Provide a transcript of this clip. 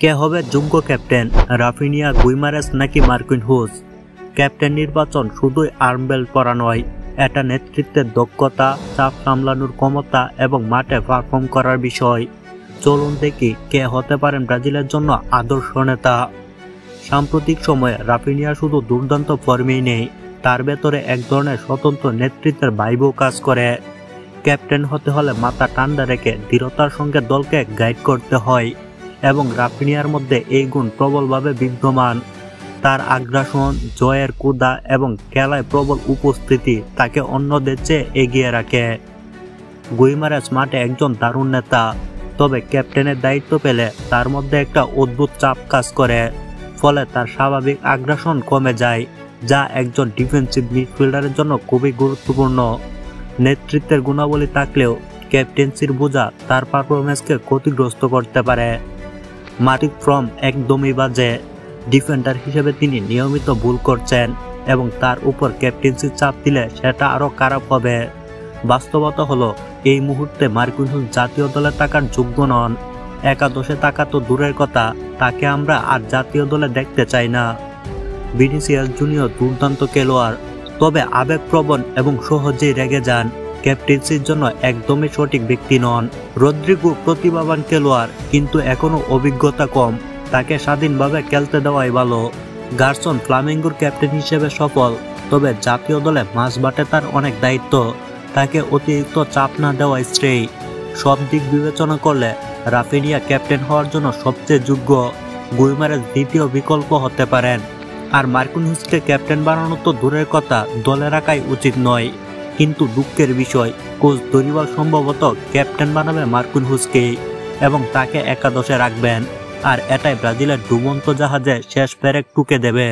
কে হবে যোগ্য captain, Raphinha, Guimaraes নাকি মার্কিনহুস? ক্যাপ্টেন নির্বাচন শুধুই আর্মবেল্ট পরা নয়, এটা নেতৃত্বের দক্ষতা, চাপ সামলানোর ক্ষমতা এবং মাঠে পারফর্ম করার বিষয়। চলুন দেখি কে হতে পারেন ব্রাজিলের জন্য আদর্শ নেতা। সাম্প্রতিক সময়ে রাফিনিয়া শুধু দুর্দান্ত ফর্মেই নেই, তার ভেতরে এক ধরনের স্বতন্ত্র নেতৃত্বের ভাইবও কাজ করে। ক্যাপ্টেন হতে হলে মাথা ঠান্ডা রেখে দৃঢ়তার সঙ্গে দলকে গাইড করতে হয় এবং রাফিনিয়ার মধ্যে এই গুণ প্রবলভাবে বিদ্যমান। তার আগ্রাসন, জয়ের ক্ষুধা এবং খেলায় প্রবল উপস্থিতি তাকে অন্যদের চেয়ে এগিয়ে রাখে। গুইমারেস মাঠে একজন দারুণ নেতা, তবে ক্যাপ্টেনের দায়িত্ব পেলে তার মধ্যে একটা অদ্ভুত চাপ কাজ করে, ফলে তার স্বাভাবিক আগ্রাসন কমে যায়, যা একজন ডিফেন্সিভ মিডফিল্ডারের জন্য খুবই গুরুত্বপূর্ণ। নেতৃত্বের গুণাবলী থাকলেও ক্যাপ্টেন্সির বোঝা তার পারফরম্যান্সকে ক্ষতিগ্রস্ত করতে পারে। মাটির ফর্ম একদমই বাজে, ডিফেন্ডার হিসেবে তিনি নিয়মিত ভুল করছেন এবং তার উপর ক্যাপ্টেন্সির চাপ দিলে সেটা আরও খারাপ হবে। বাস্তবতা হলো এই মুহূর্তে মার্কিনহুস জাতীয় দলে থাকার যোগ্য নন। একাদশে থাকা তো দূরের কথা, তাকে আমরা আর জাতীয় দলে দেখতে চাই না। ভিনিসিয়াস জুনিয়র দুর্দান্ত খেলোয়াড়, তবে আবেগপ্রবণ এবং সহজেই রেগে যান। ক্যাপ্টেন্সির জন্য একদমই সঠিক ব্যক্তি নন। রদ্রিগো প্রতিভাবান খেলোয়াড়, কিন্তু এখনো অভিজ্ঞতা কম, তাকে স্বাধীনভাবে খেলতে দেওয়াই ভালো। গারসন ফ্লামিঙ্গোর ক্যাপ্টেন হিসেবে সফল, তবে জাতীয় দলে মাঝমাঠে তার অনেক দায়িত্ব, তাকে অতিরিক্ত চাপ না দেওয়াই শ্রেয়। সব দিক বিবেচনা করলে রাফিনিয়া ক্যাপ্টেন হওয়ার জন্য সবচেয়ে যোগ্য। গুইমারেস দ্বিতীয় বিকল্প হতে পারেন। আর মার্কিনহুসকে ক্যাপ্টেন বানানো তো দূরের কথা, দলে রাখাই উচিত নয়। কিন্তু দুঃখের বিষয়, কোচ দরিবাল সম্ভবত ক্যাপ্টেন বানাবে মার্কিনহুসকেই এবং তাকে একাদশে রাখবেন, আর এটাই ব্রাজিলের ডুবন্ত জাহাজে শেষ পেরেক টুকে দেবে।